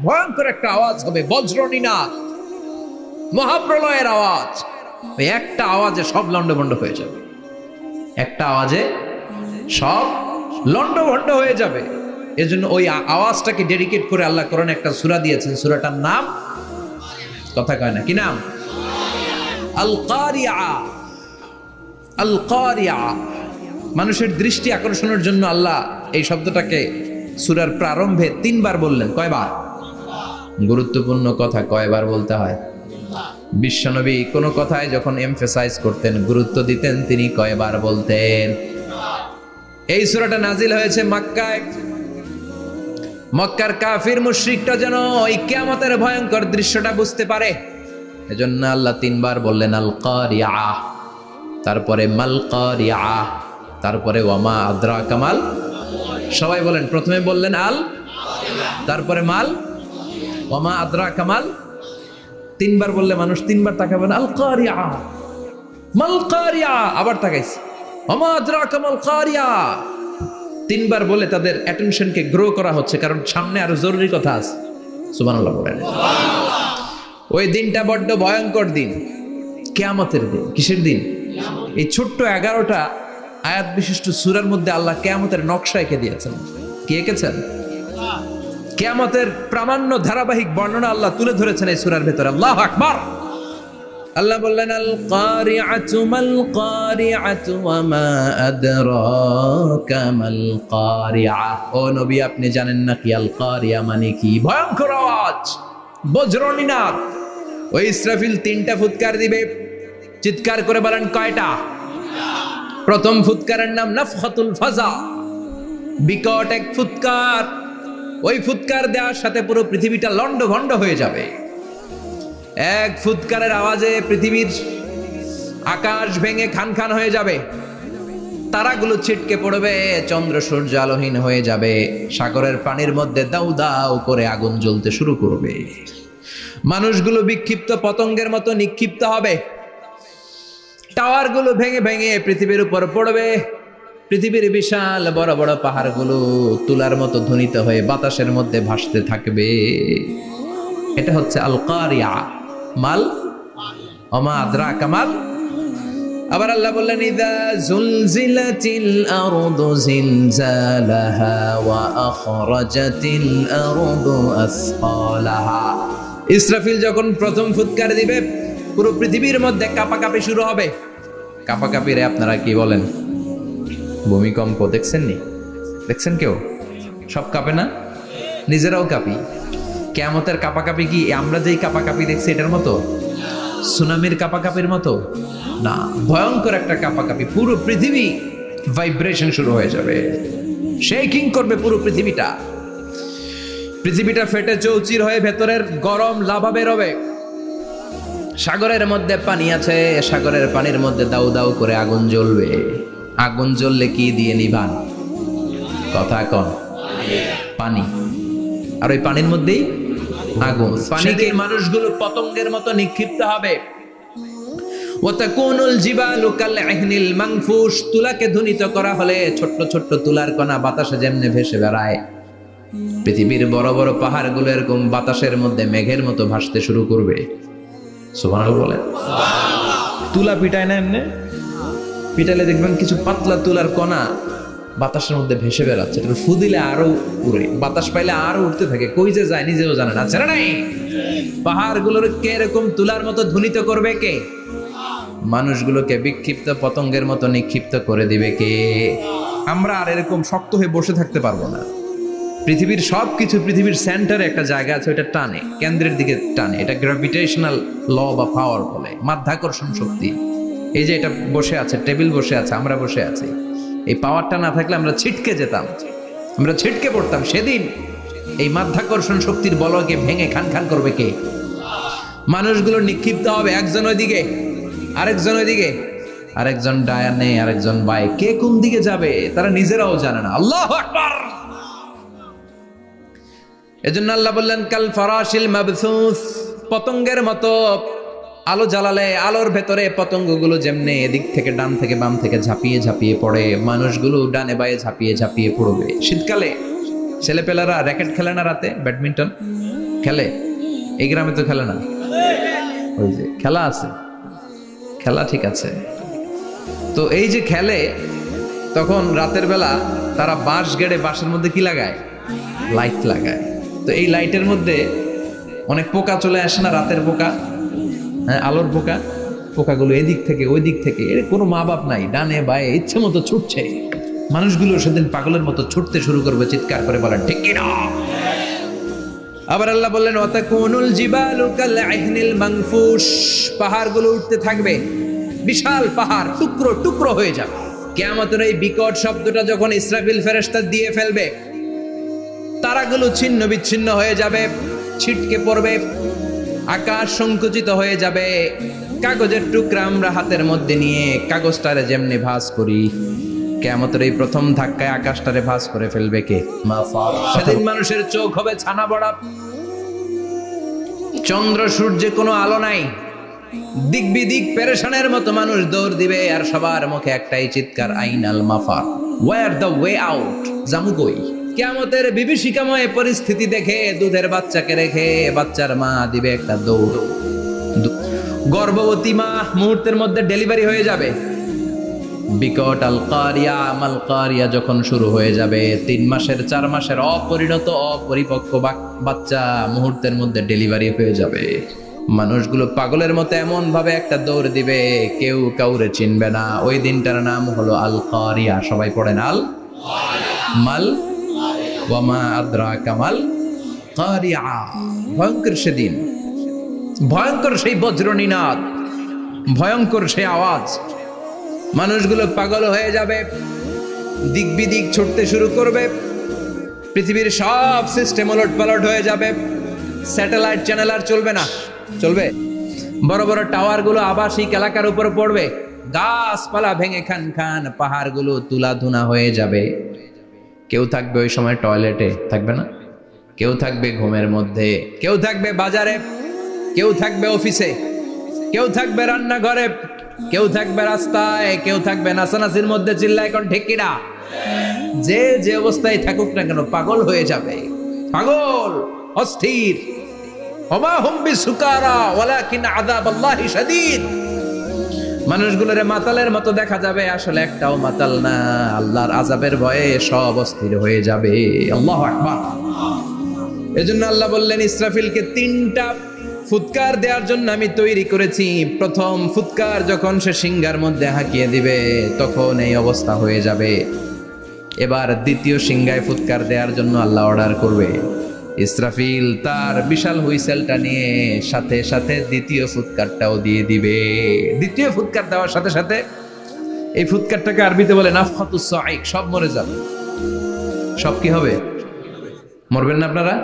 ভয়ঙ্কর একটা আওয়াজ হবে, বজ্রনীনাদ, মহাপ্রলয়ের আওয়াজ। ওই একটা আওয়াজে সব লন্ডভন্ড হয়ে যাবে, একটা আওয়াজে সব লন্ডভন্ড হয়ে যাবে। এজন্য ওই আওয়াজটাকে ডেডিকেট করে আল্লাহ কোরআনে একটা সূরা দিয়েছেন, সূরাটার নাম কথা কয় না কি নাম? আল কারিয়া। আল কারিয়া, মানুষের দৃষ্টি আকর্ষণের জন্য আল্লাহ এই শব্দটাকে সূরার প্রারম্ভে 3 বার বললেন। কয়বার? গুরুত্বপূর্ণ কথা কয়বার বলতে হয়? বিশ্বনবী কোনো কথায় যখন এমফাসাইজ করতেন, গুরুত্ব দিতেন, তিনি কয়বার বলতেন? এই সূরাটা নাজিল হয়েছে মক্কায়। মক্কার কাফির মুশরিকটা যেন ওই কিয়ামতের ভয়ঙ্কর দৃশ্যটা বুঝতে পারে, এজন্য আল্লাহ 3 বার বললেন আল কারিয়া, তারপরে মাল কারিয়া, তারপরে ওয়ামা আদরাকা মাল। সবাই বলেন, প্রথমে বললেন আল, তারপরে মাল, ওয়ামা আদরাকা মাল। 3 বার বললে মানুষ 3 বার তাকাবেন, আল কারিয়া, মাল কারিয়া, আবার তাকাইছে ওয়ামা আদরাকা মাল কারিয়া। 3 বার বলে তাদের অ্যাটেনশনকে গ্রো করা হচ্ছে, কারণ সামনে আরো জরুরি কথা আছে। সুবহানাল্লাহ বলেন। ওই দিনটা বড্ড ভয়ঙ্কর দিন, কিয়ামতের দিন। কিসের দিন? এই ছোট্ট 11টা আয়াত বিশিষ্ট সূরার মধ্যে আল্লাহ কিয়ামতের নকশা এঁকে দিয়েছেন। কি এঁকেছেন? কিয়ামতের প্রামাণ্য ধারাবাহিক বর্ণনা আল্লাহ তুলে ধরেছেন এই সূরার ভেতরে। আল্লাহু আকবার। আল্লাহ বললেন আল কারিআতু মাল কারিআতু ওয়া মা আদরাকা মাল কারিআ। ও নবী, আপনি জানেন না কি আল কারিয়া মানে কি? ভয়ঙ্কর আওয়াজ, বজ্রনীনাদ। ওই ইসরাফিল 3টা ফুৎকার দিবে। চিৎকার করে বলেন কয়টা? প্রথম ফুৎকারের নাম নাফখাতুল ফাজা, বিকট এক ফুৎকার। ওই ফুৎকার দেওয়ার সাথে পুরো পৃথিবীটা লন্ডভন্ড হয়ে যাবে। এক ফুৎকারের আওয়াজে পৃথিবীর আকাশ ভেঙে খান খান হয়ে যাবে, তারাগুলো ছিটকে পড়বে, চন্দ্র সূর্য আলোহীন হয়ে যাবে, সাগরের পানির মধ্যে দাউ দাউ করে আগুন জ্বলতে শুরু করবে, মানুষগুলো বিক্ষিপ্ত পতঙ্গের মতো নিক্ষিপ্ত হবে, টাওয়ারগুলো ভেঙে ভেঙে পৃথিবীর উপর পড়বে, পৃথিবীর বিশাল বড় বড় পাহাড়গুলো তুলার মতো ধ্বনিত হয়ে বাতাসের মধ্যে ভাসতে থাকবে। এটা হচ্ছে আল কারিয়া। মাল ওমা আদরাকা মাল। আবার আল্লাহ বললেন ইযা যুলজিলাতিল আরদু জিলজালাহা ওয়া আখরাজাতিল আরদু আসকালাহা। ইসরাফিল যখন প্রথম ফুৎকার দিবে, পুরো পৃথিবীর মধ্যে কাঁপাকাঁপি শুরু হবে। কাঁপাকাঁপিরে আপনারা কি বলেন? ভূমিকম্প দেখছেন নি? দেখছেন কেউ? সব কাঁপে না? নিজেরাও কাঁপি। কিয়ামতের কাঁপাকাঁপি কি আমরা যেই কাঁপাকাঁপি দেখছি এটার মতো? সুনামির কাঁপাকাঁপির মতো না, ভয়ঙ্কর একটা কাঁপাকাঁপি। পুরো পৃথিবী ভাইব্রেশন শুরু হয়ে যাবে, শেকিং করবে পুরো পৃথিবীটা। পৃথিবীটা ফেটে চৌচির হয়ে ভেতরের গরম লাভা বেরোবে। সাগরের মধ্যে পানি আছে, সাগরের পানির মধ্যে দাউ দাউ করে আগুন জ্বলবে। আগুন জ্বললে কি দিয়ে নিভান? কথা কন। পানি। আর ওই পানির মধ্যেই আগুন। পানিতে মানুষগুলো পতঙ্গের মতো নিক্ষিপ্ত হবে। ওয়াতাকুনুল জিবালু কালইহনিল মানফুশ। তুলাকে ধ্বনিত করা হলে ছোট্ট ছোট্ট তুলার কণা বাতাসে যেমনে ভেসে বেড়ায়, পৃথিবীর বড় বড় পাহাড়গুলো এরকম বাতাসের মধ্যে মেঘের মতো ভাসতে শুরু করবে। সুবহানাল্লাহ বলেন। তুলা পিটায় না এমনি? পিটালে দেখবেন কিছু পাতলা তুলার কণা বাতাসের মধ্যে ভেসে বেড়াচ্ছে। এটা ফু দিলে আরো উড়ে, বাতাস পাইলে আরো উঠতে থাকে, কই যে যায় নিজেও জানে না। ছেড়ে নাই। পাহাড়গুলোর কে এরকম তুলার মতো ধ্বনিত করবে কে? মানুষগুলোকে বিক্ষিপ্ত পতঙ্গের মতো নিক্ষিপ্ত করে দিবে কে? আমরা আর এরকম শক্ত হয়ে বসে থাকতে পারবো না। পৃথিবীর সবকিছু, পৃথিবীর সেন্টারে একটা জায়গা আছে, ওটা টানে, কেন্দ্রের দিকে টানে। এটা গ্র্যাভিটেশনাল ল বা পাওয়ার বলে, মাধ্যাকর্ষণ শক্তি। এই যে এটা বসে আছে, টেবিল বসে আছে, আমরা বসে আছি, এই পাওয়ারটা না থাকলে আমরা ছিটকে যেতাম, আমরা ছিটকে পড়তাম। সেদিন এই মাধ্যাকর্ষণ শক্তির বলকে ভেঙে খান খান করবে কে? মানুষগুলো নিক্ষিপ্ত হবে, একজন ওইদিকে, আরেকজন ওইদিকে, আরেকজন ডায়ানে, আরেকজন বাই। কে কোন দিকে যাবে তারা নিজেরাও জানে না। আল্লাহু আকবার। এজন্য আল্লাহ বললেন কাল ফারাশিল মাবসুস। পতঙ্গের মতো আলো জ্বালালে আলোর ভেতরে পতঙ্গগুলো যেমনে এদিক থেকে ডান থেকে বাম থেকে ঝাঁপিয়ে ঝাঁপিয়ে পড়ে, মানুষগুলো ডানে বায়ে ঝাঁপিয়ে ঝাঁপিয়ে পড়বে। শীতকালে ছেলেপেলারা র্যাকেট খেলে না রাতে, ব্যাডমিন্টন, খেলে? এই গ্রামে তো খেলে না। ওই যে খেলা আছে, খেলা ঠিক আছে। তো এই যে খেলে, তখন রাতের বেলা তারা বাঁশ গেড়ে বাঁশের মধ্যে কি লাগায়? লাইট লাগায়। তো এই লাইটের মধ্যে অনেক পোকা চলে আসে না, রাতের পোকা, হ্যাঁ আলোর পোকা। পোকাগুলো এদিক থেকে ওই দিক থেকে, এর কোনো মা বাপ নাই, ডানে বায়ে ইচ্ছে মতো ছুটছে। মানুষগুলো সেদিন পাগলের মতো ছুটতে শুরু করবে, চিৎকার করে বলেন ঠিক কি না? আবার আল্লাহ বললেন ওয়াতাকুনুল জিবালু কালআহনিল মানফুশ, পাহাড়গুলো উঠতে থাকবে, বিশাল পাহাড় টুকরো টুকরো হয়ে যাবে। কিয়ামতের এই বিকট শব্দটা যখন ইসরাফিল ফেরেশতা দিয়ে ফেলবে, তারাগুলো ছিন্ন বিচ্ছিন্ন হয়ে যাবে, ছিটকে পড়বে, আকাশ সংকুচিত হয়ে যাবে। কাগজের টুকরা আমরা হাতের মধ্যে নিয়ে কাগজটারে যেমনি ভাঁজ করি, কিয়ামতের এই প্রথম ধাক্কায় আকাশটারে ভাঁজ করে ফেলবে কে? সেদিন মানুষের চোখ হবে ছানা বড়া, চন্দ্র সূর্যে কোনো আলো নাই, দিক বিদিক পেরেশানের মতো মানুষ দৌড় দিবে, আর সবার মুখে একটাই চিৎকার, আইনাল মাফার, ওয়্যার দ্য ওয়ে আউট, জামু কই? কিয়ামতের বিভীষিকাময় পরিস্থিতি দেখে দুধের বাচ্চাকে রেখে বাচ্চার মা দিবে একটা দৌড়। গর্ভবতী মা মুহূর্তের মধ্যে ডেলিভারি হয়ে যাবে। বিকট আল কারিয়া মাল কারিয়া যখন শুরু হয়ে যাবে, 3 মাসের 4 মাসের অপরিণত অপরিপক্ক বাচ্চা মুহূর্তের মধ্যে ডেলিভারি হয়ে যাবে। মানুষগুলো পাগলের মতো এমন ভাবে একটা দৌড় দিবে, কেউ কাউরে চিনবে না। ওই দিনটার নাম হলো আল কারিয়া। সবাই পড়েন আল মাল ওয়ামা আদরাকা মাল কারিয়া। ভয়ঙ্কর সেদিন, ভয়ঙ্কর সেই বজ্রনীনাদ, ভয়ঙ্কর সেই আওয়াজ। মানুষগুলো পাগল হয়ে যাবে, দিক বিদিক ছুটতে শুরু করবে, পৃথিবীর সব সিস্টেম ওলট পালট হয়ে যাবে। স্যাটেলাইট চ্যানেল আর চলবে না, চলবে বড় বড় টাওয়ার গুলো আবাসিক এলাকার উপর পড়বে, গাছপালা ভেঙে খান খান, পাহাড়গুলো তুলা ধুনা হয়ে যাবে। কেউ থাকবে ওই সময় টয়লেটে, থাকবে না, কেউ থাকবে ঘুমের মধ্যে, কেউ থাকবে বাজারে, কেউ থাকবে অফিসে, কেউ থাকবে রান্নাঘরে, কেউ থাকবে রাস্তায়, কেউ থাকবে নাচানাচির মধ্যে। চিল্লায় এখন ঠিক কিনা? যে যে অবস্থায় থাকুক না কেন পাগল হয়ে যাবে, পাগল, অস্থির। ওমা হুম বিসুকারা ওয়ালাকিন আযাবাল্লাহি শাদীদ। মানুষগুলোরে মাতালের মতো দেখা যাবে, আসলে একটাও মাতাল না, আল্লাহর আযাবের ভয়ে সব অস্থির হয়ে যাবে। আল্লাহু আকবার। এজন্য আল্লাহ বললেন ইসরাফিলকে 3টা ফুৎকার দেওয়ার জন্য আমি তৈরি করেছি। প্রথম ফুৎকার যখন সে সিংহার মধ্যে হাঁকিয়ে দিবে, তখন এই অবস্থা হয়ে যাবে। এবার দ্বিতীয় সিংহায় ফুৎকার দেওয়ার জন্য আল্লাহ অর্ডার করবে। ইসরাফিল তার বিশাল হুইসেলটা নিয়ে সাথে সাথে দ্বিতীয় ফুৎকারটাও দিয়ে দিবে। দ্বিতীয় ফুৎকার দেওয়ার সাথে সাথে, এই ফুৎকারটাকে আরবিতে বলে নাফখাতুস সাঈক, সব মরে যাবে। সব কি হবে? মরবেন না আপনারা?